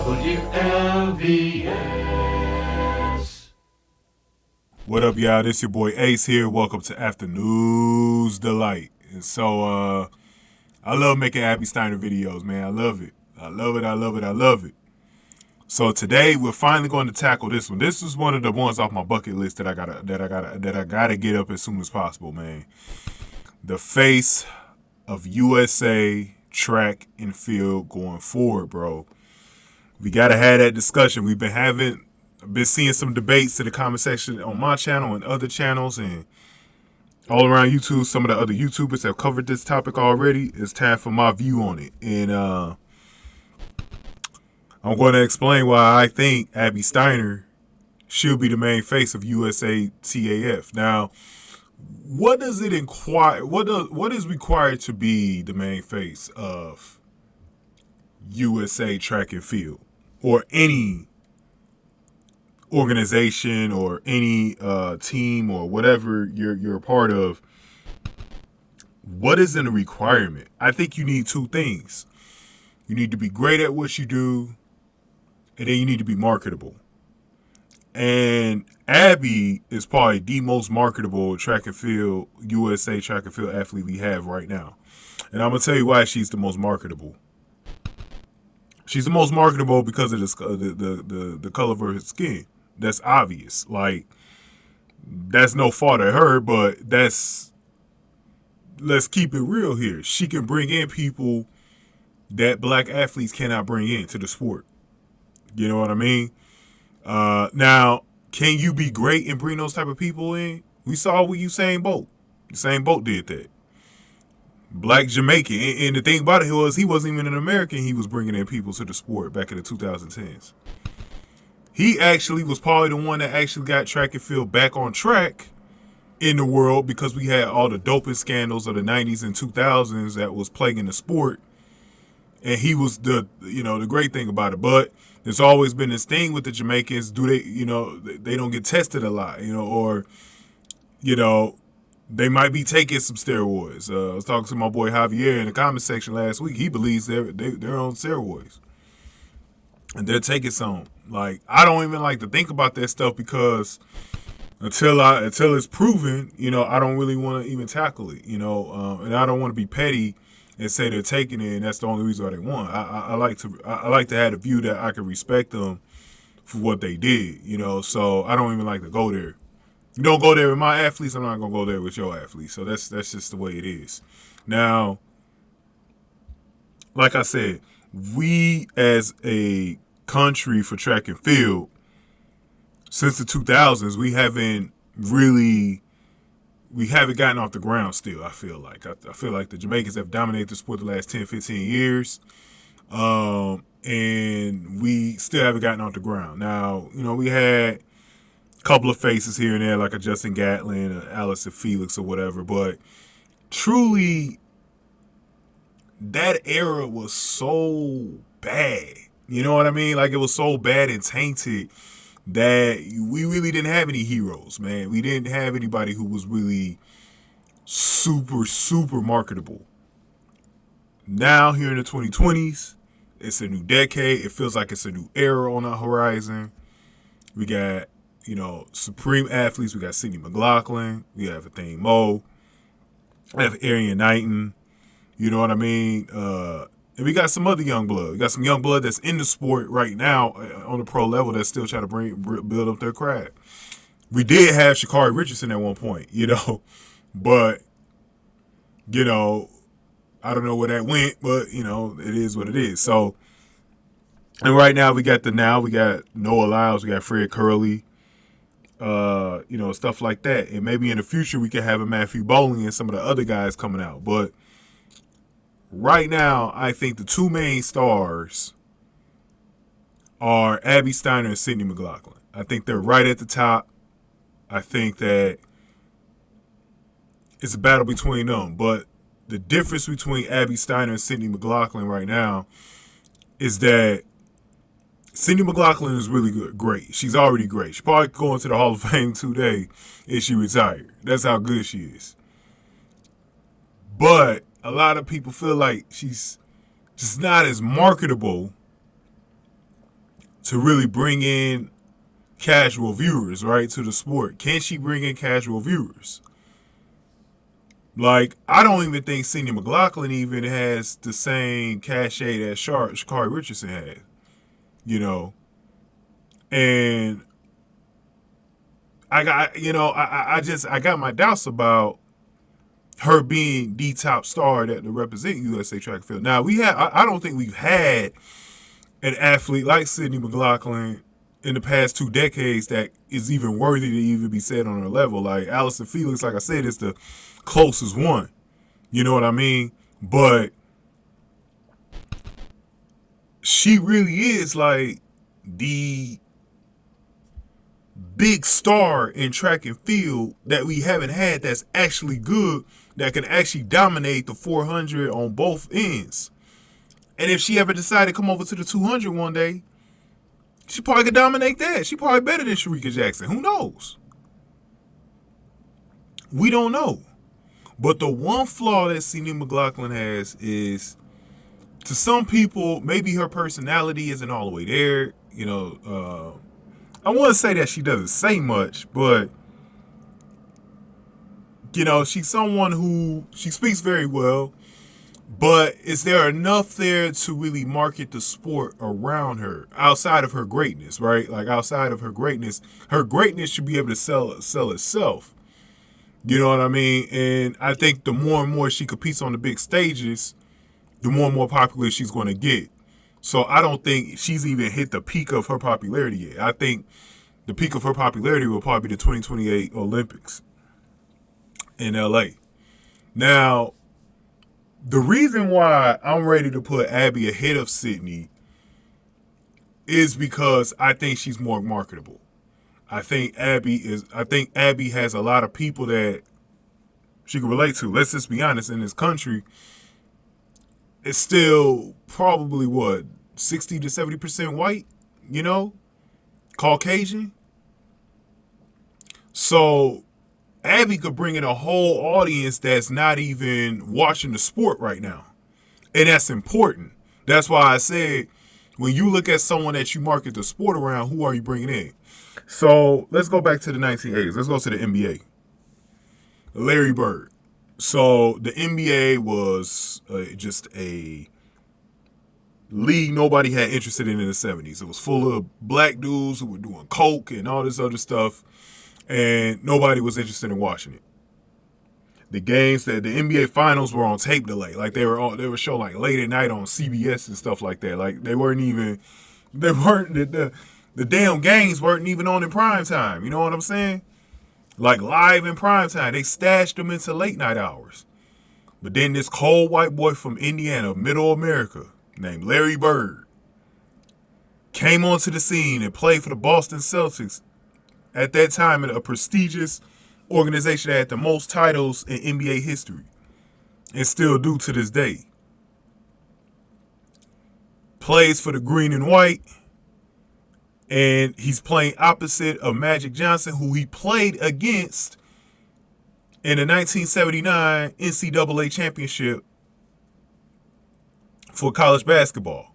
WLVS. What up, y'all? This your boy Ace here. Welcome to Afternoons Delight. And so, I love making Abby Steiner videos, man. I love it. I love it. So today we're finally going to tackle this one. This is one of the ones off my bucket list that I gotta get up as soon as possible, man. The face of USA track and field going forward, bro. We gotta have that discussion. I've been seeing some debates in the comment section on my channel and other channels and all around YouTube. Some of the other YouTubers have covered this topic already. It's time for my view on it. And I'm going to explain why I think Abby Steiner should be the main face of USA TAF. Now, what does it inquire? What is required to be the main face of USA track and field, or any organization, or any team, or whatever you're a part of? What is in a requirement? I think you need two things. You need to be great at what you do, and then you need to be marketable. And Abby is probably the most marketable track and field, USA track and field athlete we have right now. And I'm going to tell you why she's the most marketable. She's the most marketable because of the color of her skin. That's obvious. Like, that's no fault of her, but let's keep it real here. She can bring in people that black athletes cannot bring into the sport. You know what I mean? Now, can you be great and bring those type of people in? We saw with Usain Bolt. Usain Bolt did that. Black Jamaican. And the thing about it was, he wasn't even an American. He was bringing in people to the sport back in the 2010s. He actually was probably the one that actually got track and field back on track in the world, because we had all the doping scandals of the 90s and 2000s that was plaguing the sport. And he was the great thing about it. But there's always been this thing with the Jamaicans. They don't get tested a lot, or, they might be taking some steroids. I was talking to my boy Javier in the comment section last week. He believes they're on steroids. And they're taking some. Like, I don't even like to think about that stuff, because until it's proven, I don't really want to even tackle it, and I don't want to be petty and say they're taking it and that's the only reason why they won. I like to have the view that I can respect them for what they did, so I don't even like to go there. You don't go there with my athletes, I'm not gonna go there with your athletes. So that's just the way it is. Now, like I said, we as a country for track and field, since the 2000s, we haven't gotten off the ground still, I feel like. I feel like the Jamaicans have dominated the sport the last 10, 15 years. And we still haven't gotten off the ground. Now, we had a couple of faces here and there, like a Justin Gatlin, or Allison Felix, or whatever. But truly, that era was so bad. You know what I mean? Like, it was so bad and tainted that we really didn't have any heroes, man. We didn't have anybody who was really super, super marketable. Now, here in the 2020s, it's a new decade. It feels like it's a new era on the horizon. We got, supreme athletes. We got Sydney McLaughlin. We have Athene Mo. We have Arian Knighton. You know what I mean? And we got some other young blood. We got some young blood that's in the sport right now on the pro level that's still trying to build up their craft. We did have Sha'Carri Richardson at one point, but, I don't know where that went, but, it is what it is. So, and right now we got Noah Lyles, we got Fred Curley, stuff like that. And maybe in the future we could have a Matthew Bowling and some of the other guys coming out. But right now, I think the two main stars are Abby Steiner and Sydney McLaughlin. I think they're right at the top. I think that it's a battle between them. But the difference between Abby Steiner and Sydney McLaughlin right now is that Sydney McLaughlin is really good, great. She's already great. She's probably going to the Hall of Fame today if she retired. That's how good she is. But a lot of people feel like she's just not as marketable to really bring in casual viewers, right, to the sport? Can she bring in casual viewers? Like, I don't even think Sydney McLaughlin even has the same cachet that Sha'Carri Richardson had, you know. And I got, I got my doubts about her being the top star that to represent USA track and field. Now, I don't think we've had an athlete like Sydney McLaughlin in the past 2 decades that is even worthy to even be said on her level. Like Allison Felix, like I said, is the closest one. You know what I mean? But she really is like the big star in track and field that we haven't had that's actually good, that can actually dominate the 400 on both ends. And if she ever decided to come over to the 200 one day, she probably could dominate that. She probably better than Shericka Jackson. Who knows? We don't know. But the one flaw that Sydney McLaughlin has is, to some people, maybe her personality isn't all the way there. You know, I want to say that she doesn't say much, but, you know, she's someone who, she speaks very well. But is there enough there to really market the sport around her outside of her greatness, right? Like outside of her greatness should be able to sell itself. You know what I mean? And I think the more and more she competes on the big stages, the more and more popular she's going to get. So I don't think she's even hit the peak of her popularity yet. I think the peak of her popularity will probably be the 2028 Olympics in LA. Now, the reason why I'm ready to put Abby ahead of Sydney is because I think she's more marketable. I think Abby has a lot of people that she can relate to. Let's just be honest, in this country, it's still probably 60 to 70% white, you know, Caucasian. So Abby could bring in a whole audience that's not even watching the sport right now. And that's important. That's why I said, when you look at someone that you market the sport around, who are you bringing in? So let's go back to the 1980s. Let's go to the NBA. Larry Bird. So the NBA was just a league nobody had interested in the 70s. It was full of black dudes who were doing coke and all this other stuff. And nobody was interested in watching it. The games, the NBA finals were on tape delay. Like they were shown like late at night on CBS and stuff like that. Like the damn games weren't even on in prime time. You know what I'm saying? Like live in prime time. They stashed them into late night hours. But then this cold white boy from Indiana, middle America, named Larry Bird, came onto the scene and played for the Boston Celtics. At that time, a prestigious organization that had the most titles in NBA history, and still do to this day. Plays for the green and white, and he's playing opposite of Magic Johnson, who he played against in the 1979 NCAA championship for college basketball.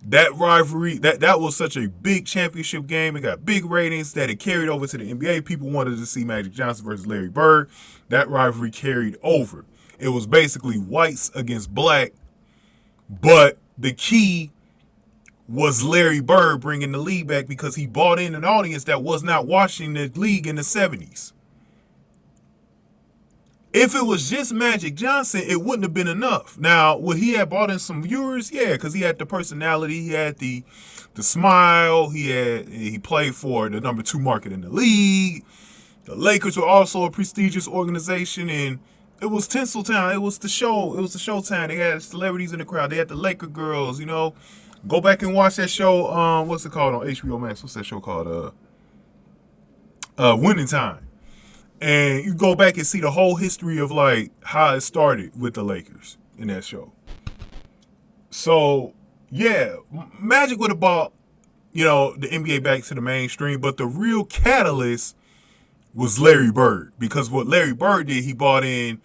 That rivalry, that was such a big championship game. It got big ratings that it carried over to the NBA. People wanted to see Magic Johnson versus Larry Bird. That rivalry carried over. It was basically whites against black. But the key was Larry Bird bringing the league back because he brought in an audience that was not watching the league in the 70s. If it was just Magic Johnson, it wouldn't have been enough. Now, would he have brought in some viewers? Yeah, because he had the personality, he had the smile, he played for the number 2 market in the league. The Lakers were also a prestigious organization, and it was Tinseltown. It was the show. It was the showtime. They had celebrities in the crowd. They had the Laker girls. You know, go back and watch that show. What's it called on HBO Max? What's that show called? Winning Time. And you go back and see the whole history of like how it started with the Lakers in that show. So yeah, Magic would have brought, you know, the NBA back to the mainstream, but the real catalyst was Larry Bird, because what Larry Bird did, he brought in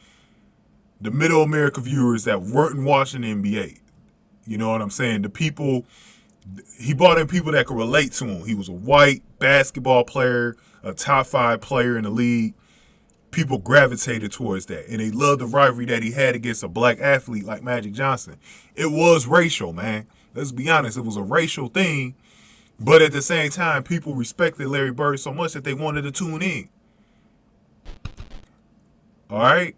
the middle America viewers that weren't watching the NBA. You know what I'm saying? The people He brought in people that could relate to him. He was a white basketball player, a top 5 player in the league. People gravitated towards that, and they loved the rivalry that he had against a black athlete like Magic Johnson. It was racial, man. Let's be honest. It was a racial thing, but at the same time, people respected Larry Bird so much that they wanted to tune in. All right?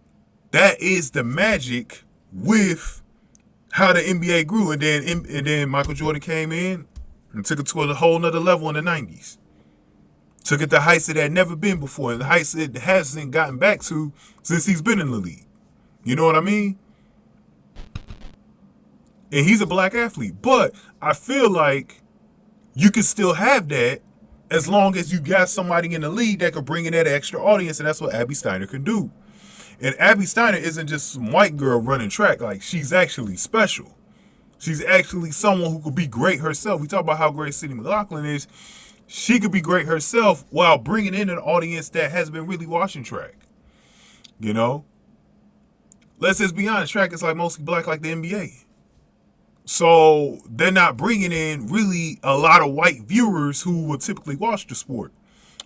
That is the magic with how the NBA grew, and then Michael Jordan came in and took it to a whole nother level in the 90s. Took it to heights it had never been before, and the heights it hasn't gotten back to since he's been in the league. You know what I mean? And he's a black athlete. But I feel like you can still have that as long as you got somebody in the league that could bring in that extra audience, and that's what Abby Steiner can do. And Abby Steiner isn't just some white girl running track. Like, she's actually special. She's actually someone who could be great herself. We talk about how great Sydney McLaughlin is. She could be great herself while bringing in an audience that has been really watching track. You know? Let's just be honest. Track is like mostly black like the NBA. So they're not bringing in really a lot of white viewers who would typically watch the sport.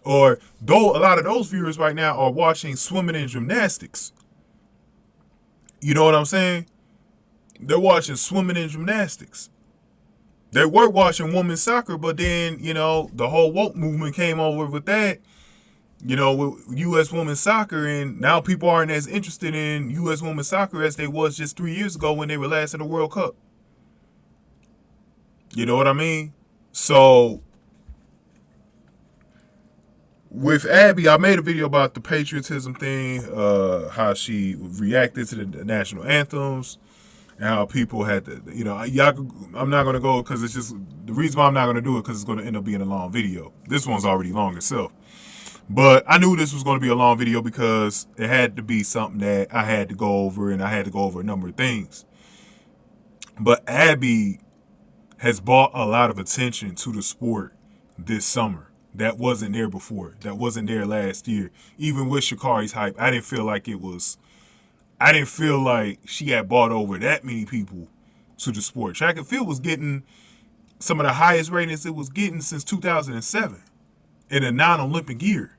Or though a lot of those viewers right now are watching swimming and gymnastics. You know what I'm saying? They're watching swimming and gymnastics. They were watching women's soccer, but then, you know, the whole woke movement came over with that, you know, with U.S. women's soccer, and now people aren't as interested in U.S. women's soccer as they was just 3 years ago when they were last in the World Cup. You know what I mean? So, with Abby, I made a video about the patriotism thing, how she reacted to the national anthems, and how people had to, you know, I'm not going to go because it's just, the reason why I'm not going to do it because it's going to end up being a long video. This one's already long itself. But I knew this was going to be a long video because it had to be something that I had to go over, and I had to go over a number of things. But Abby has brought a lot of attention to the sport this summer. That wasn't there before. That wasn't there last year. Even with Sha'Cari's hype, I didn't feel like she had brought over that many people to the sport. Track and field was getting some of the highest ratings it was getting since 2007 in a non-Olympic year.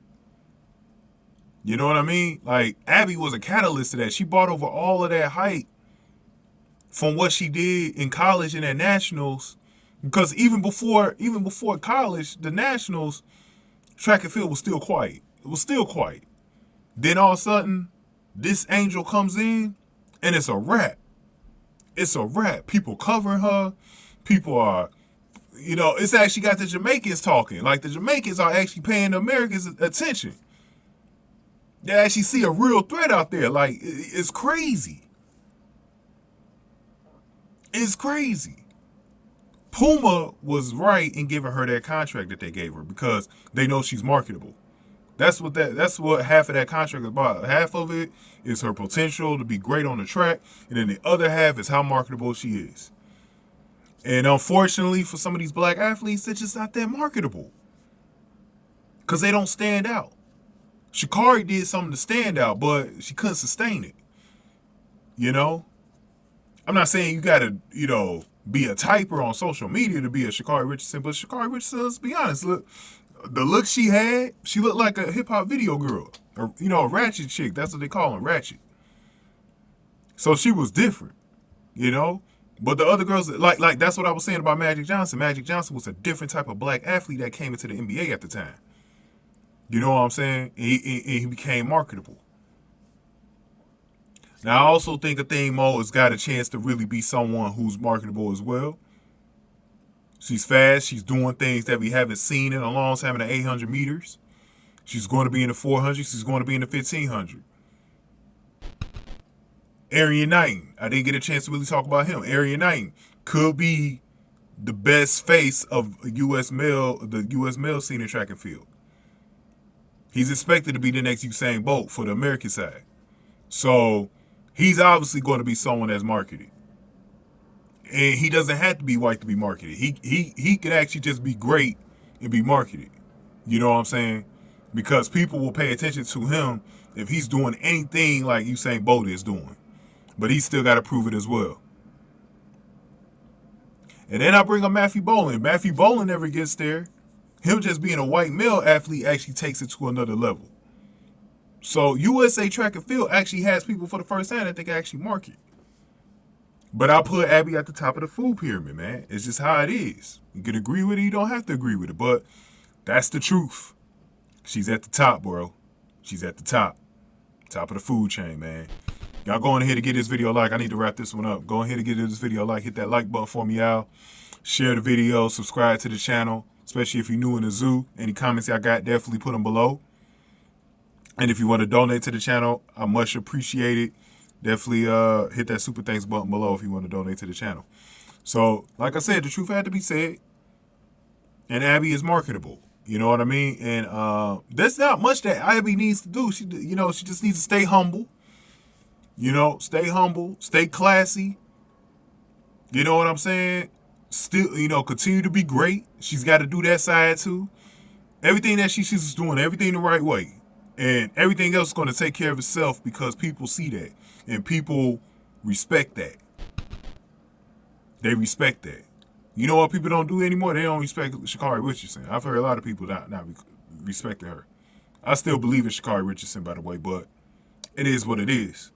You know what I mean? Like, Abby was a catalyst to that. She brought over all of that hype from what she did in college and at nationals. Because even before college, the nationals, track and field was still quiet. It was still quiet. Then all of a sudden, this angel comes in, and it's a wrap. It's a wrap. People covering her. People are, you know, it's actually got the Jamaicans talking. Like, the Jamaicans are actually paying the Americans attention. They actually see a real threat out there. Like, it's crazy. It's crazy. Puma was right in giving her that contract that they gave her because they know she's marketable. That's what half of that contract is about. Half of it is her potential to be great on the track, and then the other half is how marketable she is. And unfortunately for some of these black athletes, they're just not that marketable because they don't stand out. Sha'Cari did something to stand out, but she couldn't sustain it. You know? I'm not saying you gotta, you know, be a typer on social media to be a Sha'Cari Richardson, but Sha'Cari Richardson, let's be honest, look, the look she had, she looked like a hip-hop video girl. Or, you know, a ratchet chick. That's what they call them, ratchet. So she was different, you know? But the other girls, like that's what I was saying about Magic Johnson. Magic Johnson was a different type of black athlete that came into the NBA at the time. You know what I'm saying? He became marketable. Now, I also think Athene Mo has got a chance to really be someone who's marketable as well. She's fast. She's doing things that we haven't seen in a long time in the 800 meters. She's going to be in the 400. She's going to be in the 1500. Arian Knighton. I didn't get a chance to really talk about him. Arian Knighton could be the best face of the U.S. male scene in track and field. He's expected to be the next Usain Bolt for the American side. So he's obviously going to be someone that's marketed. And he doesn't have to be white to be marketed. He could actually just be great and be marketed. You know what I'm saying? Because people will pay attention to him if he's doing anything like Usain Bolt is doing. But he's still got to prove it as well. And then I bring up Matthew Boland. Matthew Boland never gets there. Him just being a white male athlete actually takes it to another level. So USA Track and Field actually has people for the first time that they can actually market. But I put Abby at the top of the food pyramid, man. It's just how it is. You can agree with it, you don't have to agree with it. But that's the truth. She's at the top, bro. She's at the top. Top of the food chain, man. Y'all go on ahead and get this video a like. I need to wrap this one up. Go ahead and get this video a like. Hit that like button for me, y'all. Share the video. Subscribe to the channel, especially if you're new in the zoo. Any comments y'all got, definitely put them below. And if you want to donate to the channel, I much appreciate it. Definitely hit that super thanks button below if you want to donate to the channel. So, like I said, the truth had to be said. And Abby is marketable. You know what I mean? And there's not much that Abby needs to do. She just needs to stay humble. Stay humble, stay classy. You know what I'm saying? Still, continue to be great. She's got to do that side too. Everything that she's doing, everything the right way. And everything else is going to take care of itself because people see that. And people respect that. They respect that. You know what people don't do anymore? They don't respect Sha'Carri Richardson. I've heard a lot of people not respecting her. I still believe in Sha'Carri Richardson, by the way, but it is what it is.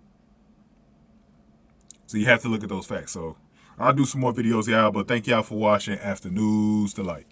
So you have to look at those facts. So I'll do some more videos, y'all, but thank y'all for watching After News Delight.